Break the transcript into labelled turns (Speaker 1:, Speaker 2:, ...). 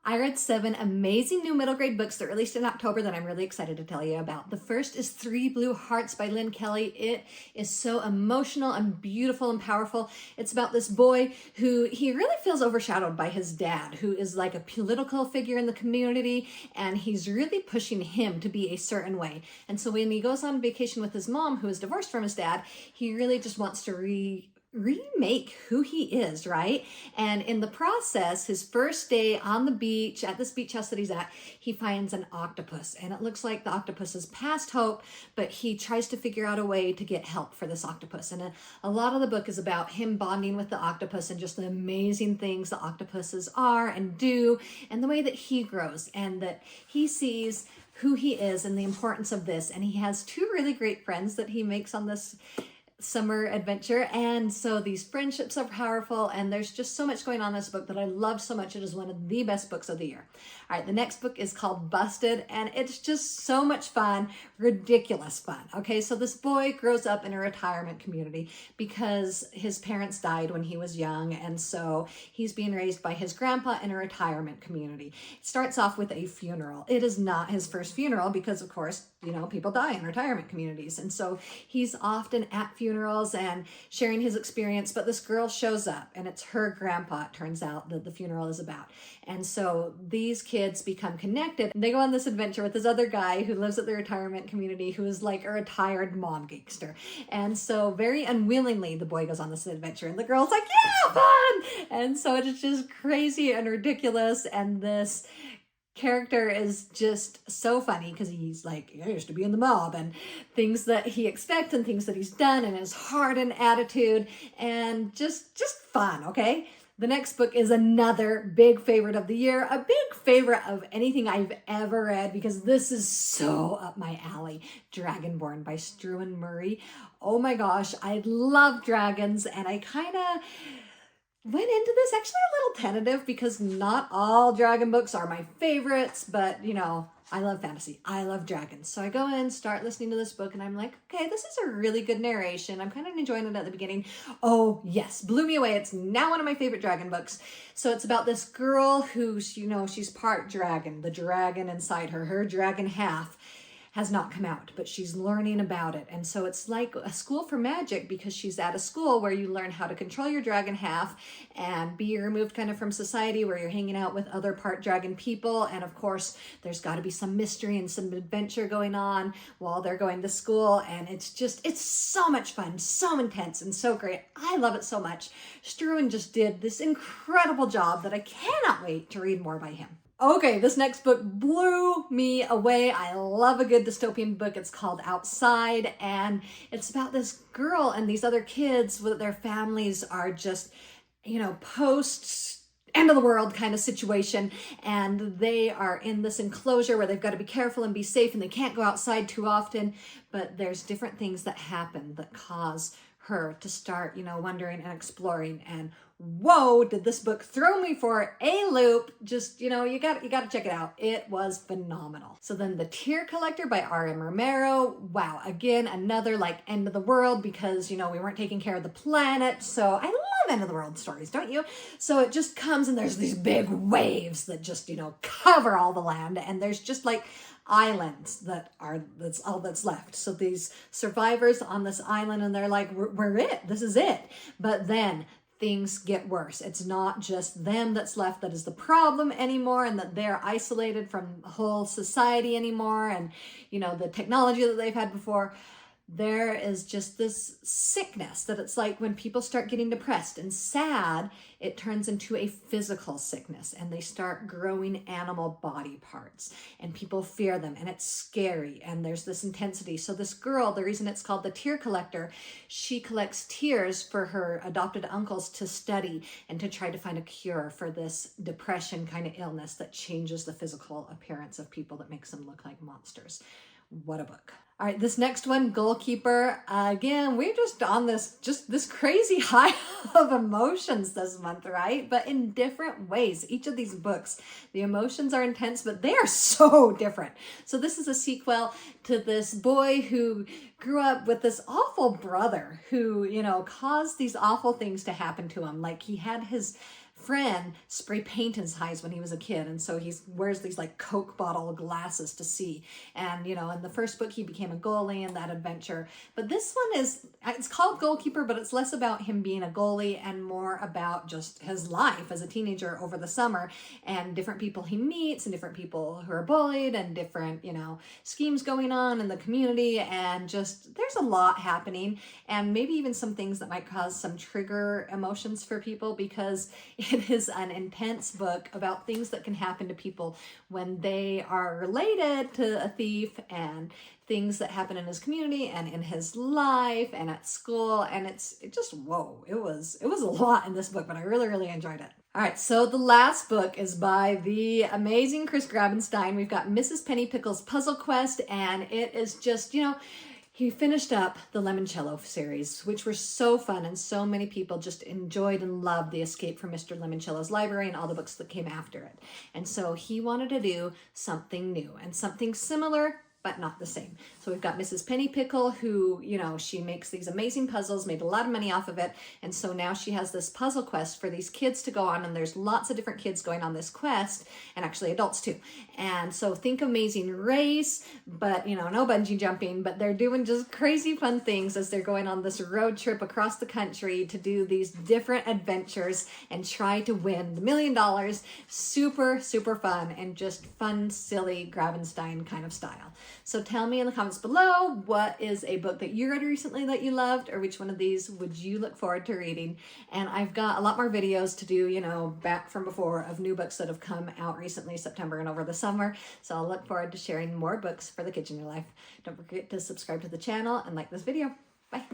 Speaker 1: I read 7 amazing new middle grade books that released in October that I'm really excited to tell you about. The first is 3 Blue Hearts by Lynne Kelly. It is so emotional and beautiful and powerful. It's about this boy who he really feels overshadowed by his dad, who is like a political figure in the community, and he's really pushing him to be a certain way. And so when he goes on vacation with his mom, who is divorced from his dad, he really just wants to remake who he is, right? And in the process, his first day on the beach, at this beach house that he's at, he finds an octopus, and it looks like the octopus is past hope, but he tries to figure out a way to get help for this octopus. And a lot of the book is about him bonding with the octopus and just the amazing things the octopuses are and do, and the way that he grows and that he sees who he is and the importance of this. And he has 2 really great friends that he makes on this summer adventure, and so these friendships are powerful, and there's just so much going on in this book that I love so much. It is one of the best books of the year. All right, the next book is called Busted, and it's just so much fun, ridiculous fun. Okay, so this boy grows up in a retirement community because his parents died when he was young, and so he's being raised by his grandpa in a retirement community. It starts off with a funeral. It is not his first funeral because, of course, you know, people die in retirement communities, and so he's often at funerals and sharing his experience, but this girl shows up, and it's her grandpa, it turns out, that the funeral is about. And so these kids become connected. They go on this adventure with this other guy who lives at the retirement community, who is like a retired mom gangster. And so very unwillingly, the boy goes on this adventure, and the girl's like, yeah, fun! And so it's just crazy and ridiculous, and this character is just so funny because he's like, I used to be in the mob, and things that he expects and things that he's done, and his heart and attitude, and just fun. Okay, the next book is another big favorite of the year, a big favorite of anything I've ever read, because this is so up my alley. Dragonborn by Struan Murray. Oh my gosh, I love dragons, and I kind of went into this actually a little tentative because not all dragon books are my favorites, but you know, I love fantasy. I love dragons. So I go in, start listening to this book, and I'm like, okay, this is a really good narration. I'm kind of enjoying it at the beginning. Oh yes, blew me away. It's now one of my favorite dragon books. So it's about this girl who's, you know, she's part dragon. The dragon inside her, her dragon half, has not come out, but she's learning about it. And so it's like a school for magic, because she's at a school where you learn how to control your dragon half and be removed kind of from society, where you're hanging out with other part dragon people. And of course, there's got to be some mystery and some adventure going on while they're going to school. And it's so much fun, so intense, and so great. I love it so much. Struan just did this incredible job that I cannot wait to read more by him. Okay, this next book blew me away. I love a good dystopian book. It's called Outside, and it's about this girl and these other kids with their families are just, you know, post end of the world kind of situation, and they are in this enclosure where they've got to be careful and be safe, and they can't go outside too often, but there's different things that happen that cause her to start, you know, wondering and exploring. And whoa, did this book throw me for a loop. Just, you know, you got to check it out. It was phenomenal. So then The Tear Collector by R.M. Romero. Wow, again, another like end of the world, because, you know, we weren't taking care of the planet. So I love end of the world stories, don't you? So it just comes, and there's these big waves that just, you know, cover all the land, and there's just like islands that's all that's left. So these survivors on this island, and they're like, we're it, this is it. But then things get worse. It's not just them that's left that is the problem anymore, and that they're isolated from the whole society anymore, and you know, the technology that they've had before. There is just this sickness that it's like when people start getting depressed and sad, it turns into a physical sickness, and they start growing animal body parts, and people fear them, and it's scary, and there's this intensity. So this girl, the reason it's called The Tear Collector, she collects tears for her adopted uncles to study and to try to find a cure for this depression kind of illness that changes the physical appearance of people, that makes them look like monsters. What a book. All right, this next one, Goalkeeper. Again, we're just on this crazy high of emotions this month, right? But in different ways. Each of these books, the emotions are intense, but they are so different. So this is a sequel to this boy who grew up with this awful brother who, you know, caused these awful things to happen to him. Like, he had his friend spray paint in his eyes when he was a kid, and so he wears these like Coke bottle glasses to see. And you know, in the first book he became a goalie in that adventure, but this one it's called Goalkeeper, but it's less about him being a goalie and more about just his life as a teenager over the summer, and different people he meets and different people who are bullied and different, you know, schemes going on in the community, and just there's a lot happening, and maybe even some things that might cause some trigger emotions for people, because it is an intense book about things that can happen to people when they are related to a thief, and things that happen in his community and in his life and at school. And it just, whoa, it was a lot in this book, but I really, really enjoyed it. All right, so the last book is by the amazing Chris Grabenstein. We've got Mrs. Pennypickle's Puzzle Quest, and it is just, you know, he finished up the Limoncello series, which were so fun, and so many people just enjoyed and loved The Escape from Mr. Limoncello's Library and all the books that came after it. And so he wanted to do something new and something similar, but not the same. So we've got Mrs. Pennypickle, who, you know, she makes these amazing puzzles, made a lot of money off of it. And so now she has this puzzle quest for these kids to go on, and there's lots of different kids going on this quest, and actually adults too. And so think Amazing Race, but, you know, no bungee jumping, but they're doing just crazy fun things as they're going on this road trip across the country to do these different adventures and try to win the $1 million. Super, super fun, and just fun, silly Grabenstein kind of style. So tell me in the comments below, what is a book that you read recently that you loved, or which one of these would you look forward to reading? And I've got a lot more videos to do, you know, back from before, of new books that have come out recently, September and over the summer. So I'll look forward to sharing more books for the kids in your life. Don't forget to subscribe to the channel and like this video. Bye.